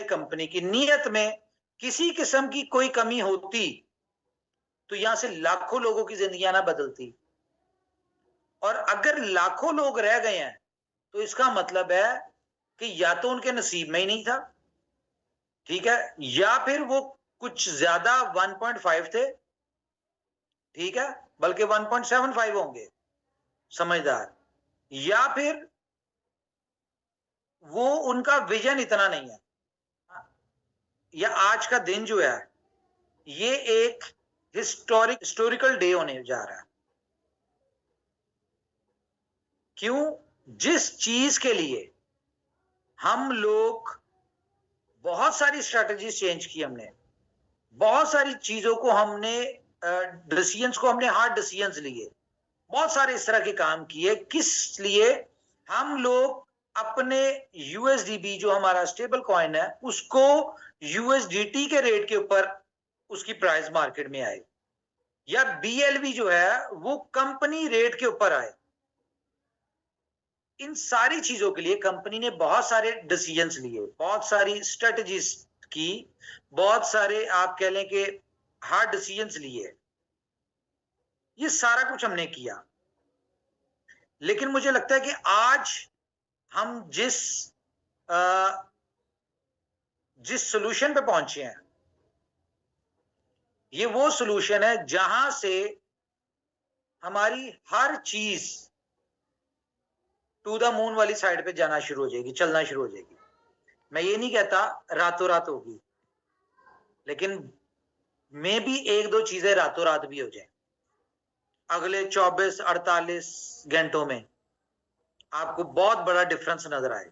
Company की नीयत में किसी किस्म की कोई कमी होती तो यहां से लाखों लोगों की जिंदगियां ना बदलती, और अगर लाखों लोग रह गए हैं तो इसका मतलब है कि या तो उनके नसीब में ही नहीं था, ठीक है, या फिर वो कुछ ज्यादा 1.5 थे, ठीक है, बल्कि 1.75 होंगे समझदार, या फिर वो उनका विजन इतना नहीं है, या आज का दिन जो है ये एक हिस्टोरिकल डे होने जा रहा है। क्यों? जिस चीज के लिए हम लोग बहुत सारी स्ट्रेटजीज चेंज की, हमने बहुत सारी चीजों को हमने डिसीजंस को हमने हार्ड डिसीजंस लिए, बहुत सारे इस तरह के काम किए, किस लिए? हम लोग अपने यूएसडीबी जो हमारा स्टेबल कॉइन है उसको यूएसडीटी के रेट के ऊपर उसकी प्राइस मार्केट में आए, या बीएलवी जो है वो कंपनी रेट के ऊपर आए। इन सारी चीजों के लिए कंपनी ने बहुत सारे डिसीजंस लिए, बहुत सारी स्ट्रेटजीज की, बहुत सारे आप कह लें कि हार्ड डिसीजंस लिए, ये सारा कुछ हमने किया। लेकिन मुझे लगता है कि आज हम जिस सोल्यूशन पे पहुंचे हैं, ये वो सोल्यूशन है जहां से हमारी हर चीज टू द मून वाली साइड पे जाना शुरू हो जाएगी, चलना शुरू हो जाएगी। मैं ये नहीं कहता रातों रात होगी, लेकिन मे भी एक दो चीजें रातों रात भी हो जाए। अगले 24-48 घंटों में आपको बहुत बड़ा डिफरेंस नजर आए।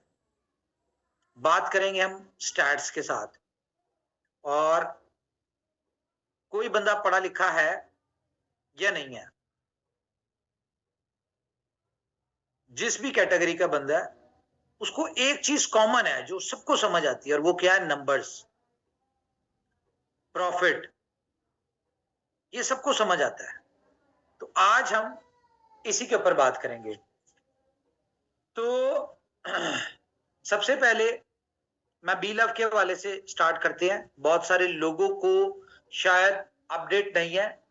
बात करेंगे हम स्टैट्स के साथ, और कोई बंदा पढ़ा लिखा है या नहीं है, जिस भी कैटेगरी का बंदा है उसको एक चीज कॉमन है जो सबको समझ आती है, और वो क्या है? नंबर्स, प्रॉफिट, ये सबको समझ आता है। तो आज हम इसी के ऊपर बात करेंगे। तो सबसे पहले मैं बी लव के हवाले से स्टार्ट करते हैं। बहुत सारे लोगों को शायद अपडेट नहीं है,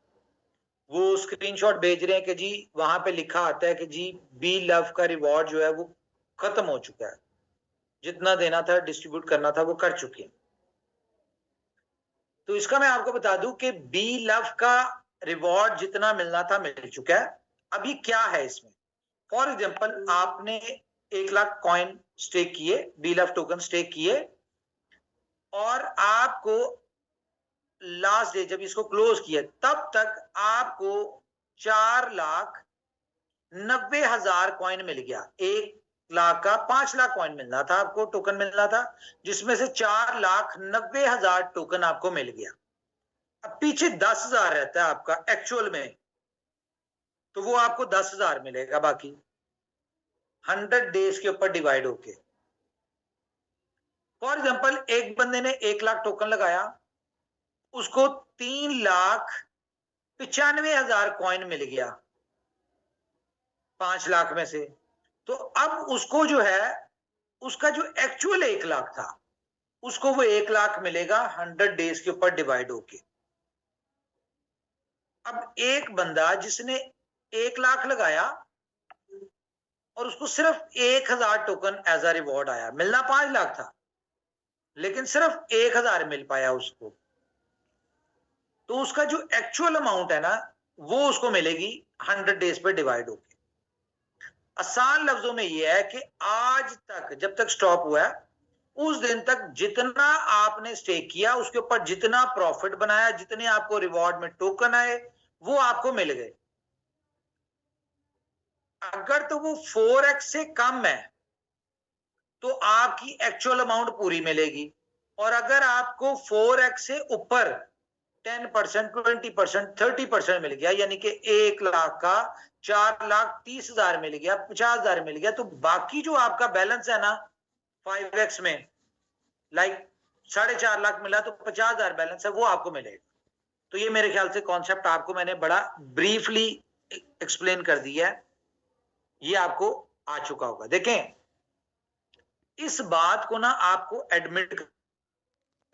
वो स्क्रीनशॉट भेज रहे हैं कि जी वहां पे लिखा आता है कि जी बी लव का रिवॉर्ड जो है वो खत्म हो चुका है, जितना देना था डिस्ट्रीब्यूट करना था वो कर चुके हैं। तो इसका मैं आपको बता दूं कि बी लव का रिवॉर्ड जितना मिलना था मिल चुका है। अभी क्या है इसमें? फॉर एग्जाम्पल, आपने 1 लाख कॉइन स्टेक किए, बी लव टोकन स्टेक किए, और आपको लास्ट डे जब इसको क्लोज किया तब तक आपको 4,90,000 कॉइन मिल गया। 1 लाख का 5 लाख कॉइन मिलना था आपको, टोकन मिलना था, जिसमें से 4,90,000 टोकन आपको मिल गया। अब पीछे 10,000 रहता है आपका एक्चुअल में, तो वो आपको 10,000 मिलेगा बाकी 100 डेज के ऊपर डिवाइड होके। फॉर एग्जाम्पल, एक बंदे ने 1 लाख टोकन लगाया, उसको 3,95,000 कॉइन मिल गया 5 लाख में से। तो अब उसको जो है उसका जो एक्चुअल 1 लाख था उसको वो 1 लाख मिलेगा 100 डेज के ऊपर डिवाइड होके। अब एक बंदा जिसने 1 लाख लगाया और उसको सिर्फ 1,000 टोकन एज अ रिवॉर्ड आया, मिलना 5 लाख था लेकिन सिर्फ 1,000 मिल पाया उसको, तो उसका जो एक्चुअल अमाउंट है ना वो उसको मिलेगी 100 डेज पे डिवाइड होके। आसान लफ्जों में यह है कि आज तक जब तक स्टॉप हुआ है उस दिन तक जितना आपने स्टेक किया उसके ऊपर जितना प्रॉफिट बनाया, जितने आपको रिवॉर्ड में टोकन आए वो आपको मिल गए। अगर तो वो 4x से कम है तो आपकी एक्चुअल अमाउंट पूरी मिलेगी, और अगर आपको 4x से ऊपर 10%, 20%, 30% मिल गया, यानी कि 1 लाख का 4,30,000 मिल गया, 50,000 मिल गया, तो बाकी जो आपका बैलेंस है ना 5x में, लाइक 4.5 लाख मिला तो 50,000 बैलेंस है वो आपको मिलेगा। तो ये मेरे ख्याल से कॉन्सेप्ट आपको मैंने बड़ा ब्रीफली एक्सप्लेन कर दिया है, ये आपको आ चुका होगा। देखें, इस बात को ना आपको एडमिट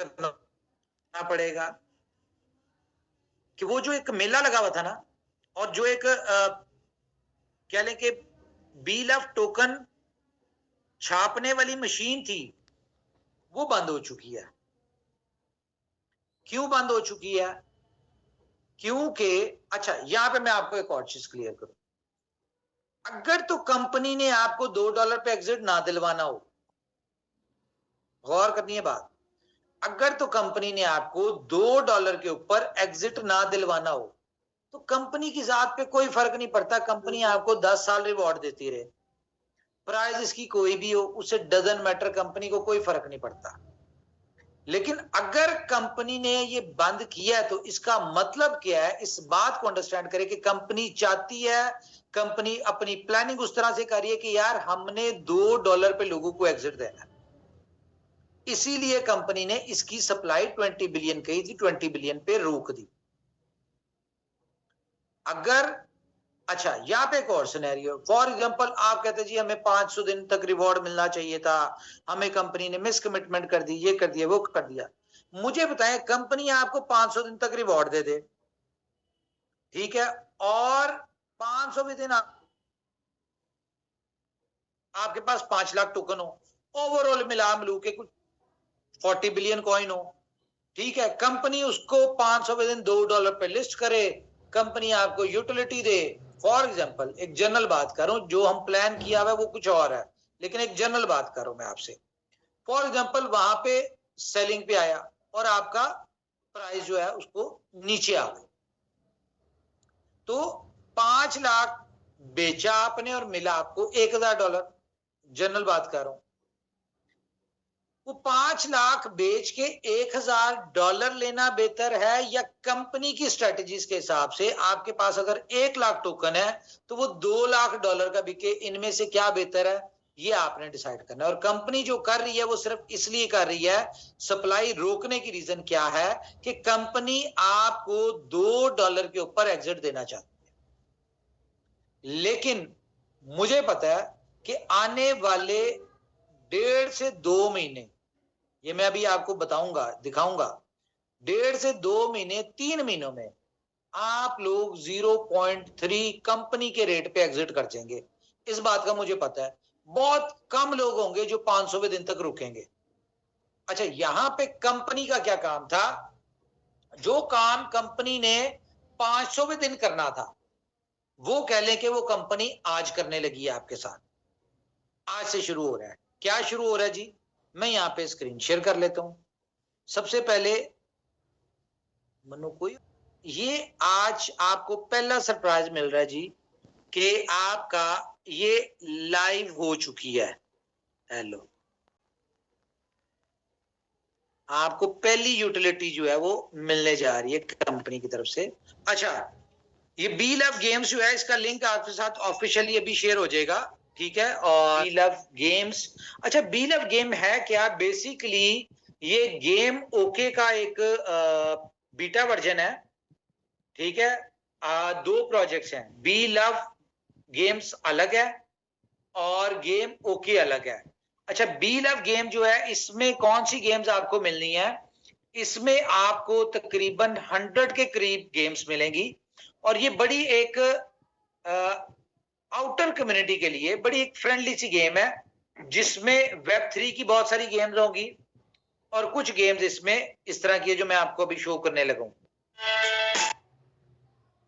करना पड़ेगा कि वो जो एक मेला लगा हुआ था ना, और जो एक कह लें कि बिल ऑफ टोकन छापने वाली मशीन थी, वो बंद हो चुकी है। क्यों बंद हो चुकी है? क्योंकि अच्छा, यहां पे मैं आपको एक और चीज क्लियर करूं। अगर तो कंपनी ने आपको $2 पे एग्जिट ना दिलवाना हो, गौर करनी है बात, अगर तो कंपनी ने आपको $2 के ऊपर एग्जिट ना दिलवाना हो, तो कंपनी की जात पे कोई फर्क नहीं पड़ता, कंपनी आपको 10 साल रिवॉर्ड देती रहे, प्राइस इसकी कोई भी हो, उससे डजन मैटर, कंपनी को कोई फर्क नहीं पड़ता। लेकिन अगर कंपनी ने ये बंद किया है, तो इसका मतलब क्या है? इस बात को अंडरस्टैंड करें कि कंपनी चाहती है, कंपनी अपनी प्लानिंग उस तरह से कर रही है कि यार हमने $2 पे लोगों को एग्जिट देना है। इसीलिए कंपनी ने इसकी सप्लाई 20 बिलियन कही थी, 20 बिलियन पे रोक दी। अगर अच्छा, यहां पे एक और सिनेरियो, फॉर एग्जांपल आप कहते जी हमें 500 दिन तक रिवॉर्ड मिलना चाहिए था, हमें कंपनी ने मिस कमिटमेंट कर दी, ये कर दिया, वो कर दिया। मुझे बताएं, कंपनी आपको 500 दिन तक रिवॉर्ड दे दे, ठीक है, और 500वें दिन आपके पास 5 लाख टोकन हो, ओवरऑल मिला मिलू के कुछ 40 बिलियन कॉइन हो, ठीक है, कंपनी उसको 500वें दिन $2 पे लिस्ट करे, कंपनी आपको यूटिलिटी दे। फॉर एग्जांपल एक जनरल बात कर रहा हूं, जो हम प्लान किया हुआ है वो कुछ और है, लेकिन एक जनरल बात कर रहा हूं मैं आपसे। फॉर एग्जांपल वहां पे सेलिंग पे आया और आपका प्राइस जो है उसको नीचे आ गई, तो 5 लाख बेचा आपने और मिला आपको $1000, जनरल बात कर रहा हूं। वो 5 लाख बेच के $1000 लेना बेहतर है, या कंपनी की स्ट्रेटजीज के हिसाब से आपके पास अगर 1 लाख टोकन है तो वो $2 लाख का बिके, इनमें से क्या बेहतर है? ये आपने डिसाइड करना है। और कंपनी जो कर रही है वो सिर्फ इसलिए कर रही है, सप्लाई रोकने की रीजन क्या है कि कंपनी आपको $2 के ऊपर एग्जिट देना चाहती है। लेकिन मुझे पता है कि आने वाले 1.5 से 2 महीने, ये मैं अभी आपको बताऊंगा, दिखाऊंगा, 1.5 से 2 महीने, 3 महीनों में आप लोग 0.3 कंपनी के रेट पे एग्जिट कर जाएंगे। इस बात का मुझे पता है। बहुत कम लोग होंगे जो 500वें दिन तक रुकेंगे। अच्छा, यहां पे कंपनी का क्या काम था? जो काम कंपनी ने 500वें दिन करना था, वो कह लें कि वो कंपनी आज करने लगी है आपके साथ। आज से शुरू हो रहा है। क्या शुरू हो रहा है जी? मैं यहां पे स्क्रीन शेयर कर लेता हूं। सबसे पहले मनु कोई, ये आज आपको पहला सरप्राइज मिल रहा है जी कि आपका ये लाइव हो चुकी है। हेलो, आपको पहली यूटिलिटी जो है वो मिलने जा रही है कंपनी की तरफ से। अच्छा, ये बी लव गेम्स जो है, इसका लिंक आपके साथ ऑफिशियली अभी शेयर हो जाएगा, ठीक है। और बी लव गेम्स, अच्छा बी लव गेम है क्या? बेसिकली ये गेम ओके का एक बीटा वर्जन है, ठीक है। 2 प्रोजेक्ट्स हैं, बी लव गेम्स अलग है और गेम ओके अलग है। अच्छा, बी लव गेम जो है, इसमें कौन सी गेम्स आपको मिलनी है? इसमें आपको तकरीबन 100 के करीब गेम्स मिलेंगी, और ये बड़ी एक आउटर कम्युनिटी के लिए बड़ी एक फ्रेंडली सी गेम है, जिसमें Web3 की बहुत सारी गेम्स होंगी और कुछ गेम्स इसमें इस तरह की है जो मैं आपको अभी शो करने लगा हूं।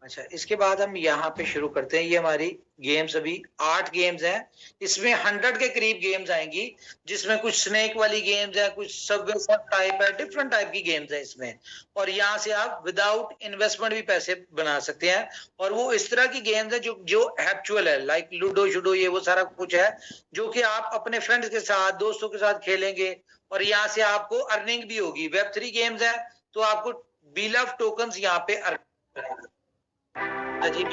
अच्छा, इसके बाद हम यहाँ पे शुरू करते हैं। ये हमारी गेम्स अभी 8 गेम्स हैं, इसमें 100 के करीब गेम्स आएंगी, जिसमें कुछ स्नेक वाली गेम्स है, कुछ सबवे सर्फ टाइप है, डिफरेंट टाइप की गेम्स है इसमें। और यहाँ से आप विदाउट इन्वेस्टमेंट भी पैसे बना सकते हैं, और वो इस तरह की गेम्स है जो हैप्चुअल है, लाइक लूडो शुडो, ये वो सारा कुछ है जो कि आप अपने फ्रेंड्स के साथ, दोस्तों के साथ खेलेंगे, और यहाँ से आपको अर्निंग भी होगी। Web3 गेम्स है तो आपको बी लव टोकन्स यहाँ पे अर्न जी।